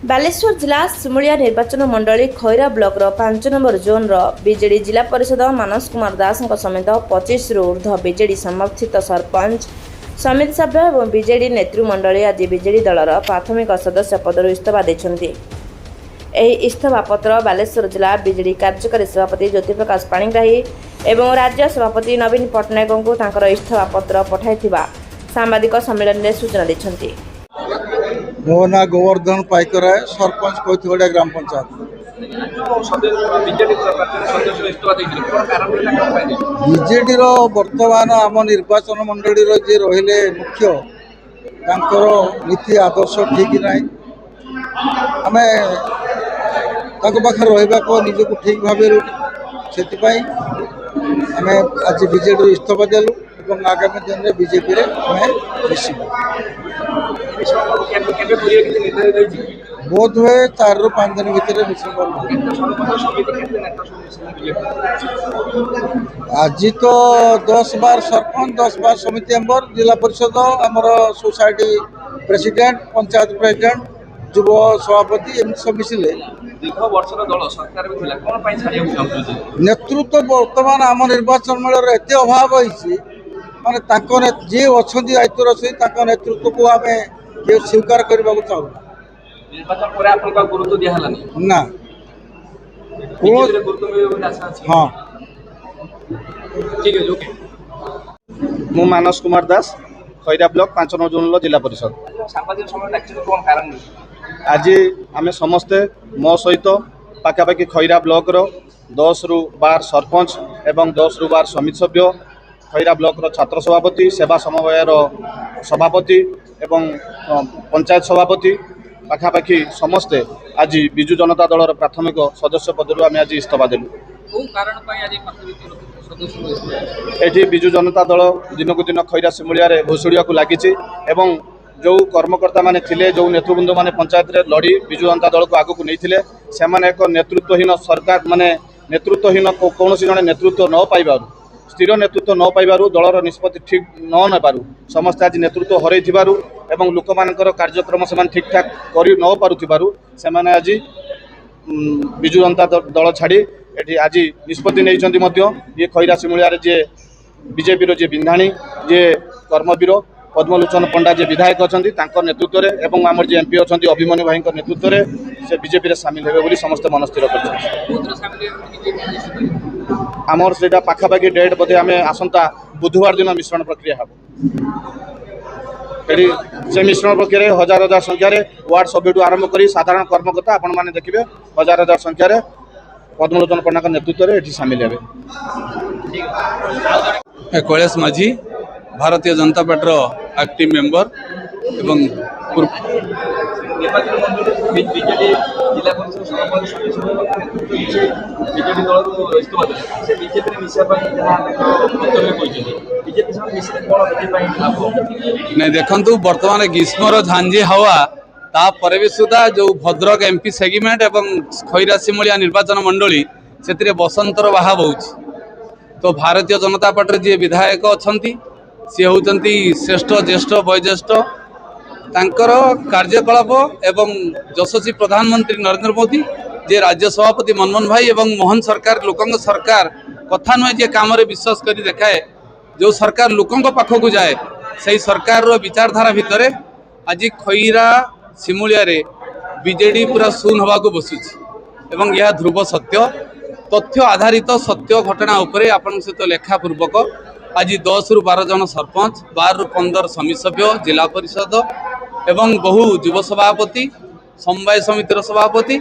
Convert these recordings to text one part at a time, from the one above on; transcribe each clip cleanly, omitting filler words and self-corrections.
बालेश्वर जिला सिमुलिया निर्वाचन मंडली Khaira block 5 number zone BJD जिला परिषद मानस कुमार दास समेत 25 रु ऊर्ध्व बीजेडी समर्थित सरपंच समिति सभ्य और बीजेडी नेतृमंडली आज बीजेडी दलर प्राथमिक सदस्य पदर इस्तीफा देते। इस्तीफा पत्र बालेश्वर जिला बीजेडी कार्यकारी सभापति ज्योति प्रकाश पाणिग्राही एवं राज्य सभापति नवीन पट्टनायक को इस्तीफा पत्र पठाई सांबादिक सम्मेलन में सूचना देते। मो ना गोवर्धन पाइकराय सरपंच कोइथगड़िया ग्राम पंचायत बीजेडी वर्तमान आम निर्वाचन मंडली जे रहिले मुख्य नीति आदर्श ठीक ना आम पाखे रहा निजक ठीक भाव से आम आज बीजेडी इस्तीफा देलु और आगामी दिन में बीजेपी बोध हुए 4 ରୁ 5 दिन भितर आज तो 10-12 सरपंच 10-12 समिति मेंबर जिला परिषद आमर सोसाइटी प्रेसिडेंट पंचायत प्रेसिडेंट युव सभापति एम सब मिसिले नेतृत्व वर्तमान आम निर्वाचन मेल एत अभाव होती माने जी अच्छा दायित्व अच्छे नेतृत्व को आम ये स्वीकार करने को चाहूँ ना हाँ मु मानस Kumar Das Khaira block 5 number zone जिला परिषद आज आम समस्ते मो सहित पाखापाखि खैरा ब्लॉक 10 ରୁ 12 सरपंच एवं 10 ରୁ 12 समिति सभ्य खैरा ब्लॉक छात्र सभापति सेवा समवायर सभापति एवं पंचायत सभापति पाखापाखि समस्ते आज विजु जनता दलर प्राथमिक सदस्य पदर आम आज इस्तीफा देलु। एठी विजु जनता दल दिनकू दिन खैरा सिमुलिया भुसुड़िया को लगी जो कर्मकर्ता माने थिले जो नेतृवृंद माने पंचायत रे लड़ी विजु जनता दल को आगू नहीं से एक नेतृत्वहीन सरकार माने नेतृत्वहीन कौन जड़े नेतृत्व न पाइबारु स्थिर नेतृत्व न पाइबारु दलर निष्पत्ति ठीक न नेबारु समस्त आज नेतृत्व हरई थिबारु एवं लोक मानकर कार्यक्रम से ठीक ठाक कर न पारुथिबारु सेमाने आज विजु जनता दल छाड़ी एठी आज निष्पत्ति नहीं ये खैरा सिमुलिया जे बीजेपी जे बिंधाणी जे कर्मवीर पद्मलोचन पंडा जे विधायक अच्छा नेतृत्व में एवं आम जे एमपी अच्छा अभिमन्यु भाई नेतृत्व में से बीजेपी सामिल हे समस्त मन स्थिर कर आमर से पाखापाखि डेट बोधे आम आसंता बुधवार दिन मिश्रण प्रक्रिया हम से मिश्रण प्रक्रिया हजार हजार संख्यार वार्ड सभ्यू आरंभ कर साधारण कर्मकर्ता आपण मैंने देखिए हजार हजार संख्यार पद्मलोचन पंडा नेतृत्व में सामिल हे। कैलाश माझी Bharatiya Janata party active member एवं नहीं देखु बर्तमान ग्रीष्मर झांझी हवा तापर भी सुधा जो भद्रक एमपी सेगमेंट एवं खैरा सिमुलिया निर्वाचन मंडली से बसंतर बाहा बहुत तो भारतीय जनता पार्टी जी विधायक अच्छा सी होती श्रेष्ठ ज्येष्ठ वयोज्येष्ठ तांकर कार्यकलाप एवं यशस्वी प्रधानमंत्री नरेंद्र मोदी जे राज्य सभापति मनमोहन भाई एवं मोहन सरकार लोकों सरकार कथा नुहे जे काम विश्वास कर देखाए जो सरकार लोकों पाखक जाए से सरकार विचारधारा भितर आज खैरा सिमुलिया बीजेडी पूरा शून हवा को बसुची एवं यह ध्रुव सत्य तथ्य आधारित सत्य घटना उपरे आपण सहित लेखापूर्वक आज 10 ରୁ 12 जन सरपंच 12 ରୁ 15 समिति सभ्य जिला परिषद एवं बहु युव सभापति समवाय समितिर सभापति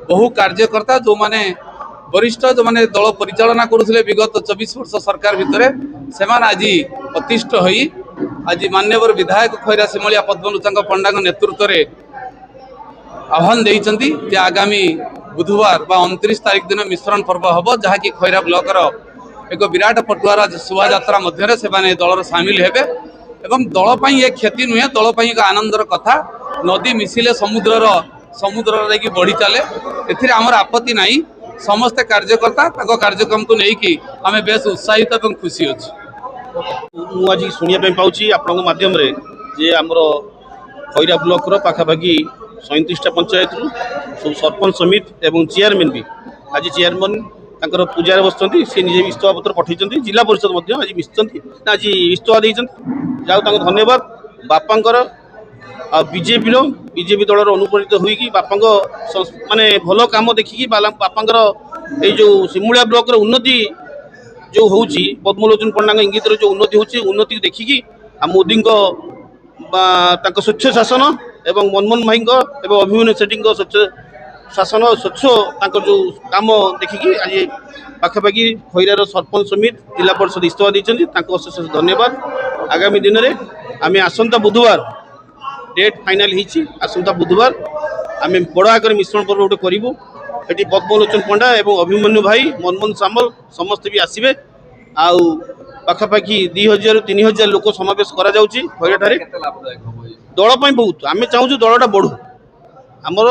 बहु कार्यकर्ता जो माने वरिष्ठ जो माने दल परिचालना करुले विगत 24 वर्ष सरकार भितर से आज प्रतिष्ठ होई आज मान्यवर विधायक खैरा सिमुलिया पद्मलोचन पंडा नेतृत्व में आह्वान देइचंती जे आगामी बुधवार 29 तारीख दिन मिश्रण पर्व हम जहाँकि खैरा ब्लॉक एक विराट पटुआर शोभा यात्रा मध्य से दलर सामिल हेबे एवं दल ये क्षति नुहे दल एक आनंदर कथा नदी मिसिले समुद्र बढ़ी चले एथिरे आमर आपत्ति नहीं समस्त कार्यकर्ता कार्यक्रम को लेकिन आम बेस उत्साहित और खुशी अच्छे आज शुणा पाऊँ आपण माध्यम जे आमर खैरा ब्लॉक पाखापाखि 37टा पंचायत सब सरपंच समिति एवं चेयरमैन भी आज चेयरमैन तांकर पूजार बसुँच सी निजे इस्तफा पत्र पठेइछन्ति जिला परिषद आज मिशुँच आज इस्तफा देइछन्ति जाऊ तांको धन्यवाद बापांकर बीजेपी दलर अनुप्रेरित होईकि बापांको माने भल काम देखिकी बापांकर ए जो सिमुलिया ब्लॉक रो उन्नति जो होउची पद्मलोचन पंडा इंगित जो उन्नति होउची उन्नति देखिकी आ मोदी तांको स्वच्छ शासन एवं मनमोहन भाई एवं अभिमन्यु सेठी स्वच्छ शासन स्वच्छ तांको जो काम देखिकी आज पाखापाखि खैरार सरपंच समिति जिला परिषद इस्तफा देइछन्ति तांको अशेष धन्यवाद आगामी दिन में आम आसंता बुधवार डेट फाइनाल होती आसंता बुधवार आम बड़ आकर मिश्रण पर्व गोटे करूँ ये पद्मलोचन पंडा एवं अभिमन्यु भाई मनमोहन सामल समस्ते भी आसवे आउ पाखापाखि 2000-3000 लोक समावेश करा जाउची खैराठारे दल बहुत आम चाहूँ दलटा बढ़ू आमर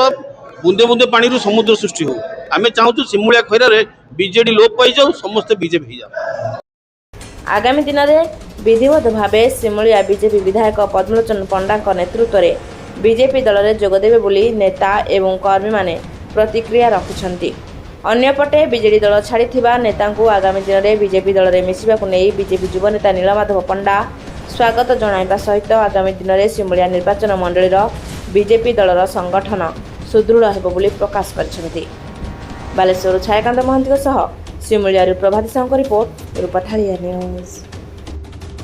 बुंदे बुंदे पानी रू समुद्र सृष्टि हो आम चाहूँ सिमुलिया खैरारे बीजेडी लोप पाई जाऊ समस्ते बीजेपी हो जाओ। आगामी दिन में विधिवत भाव सिमुलिया बीजेपी विधायक पद्मलोचन पंडा नेतृत्व में बीजेपी दल में जोगदेवे बोली नेता एवं कर्मी माने प्रतिक्रिया रखुछंती। अन्यपटे बीजेडी दल छाड़िथिबा नेतांकु आगामी दिन में बीजेपी दल में मिसिबाकु नेई बीजेपी युव नेता नीलमाधव पंडा स्वागत जणाइबा सहित आगामी दिन में सिमुलिया निर्वाचन मंडलीर बीजेपी दलर संगठन सुदृढ़ हेबो बोली प्रकाश करिसेंती। बालेश्वर छायाकांत महंती सिमुलिया प्रभाती साहू रिपोर्ट रूपठारिया न्यूज।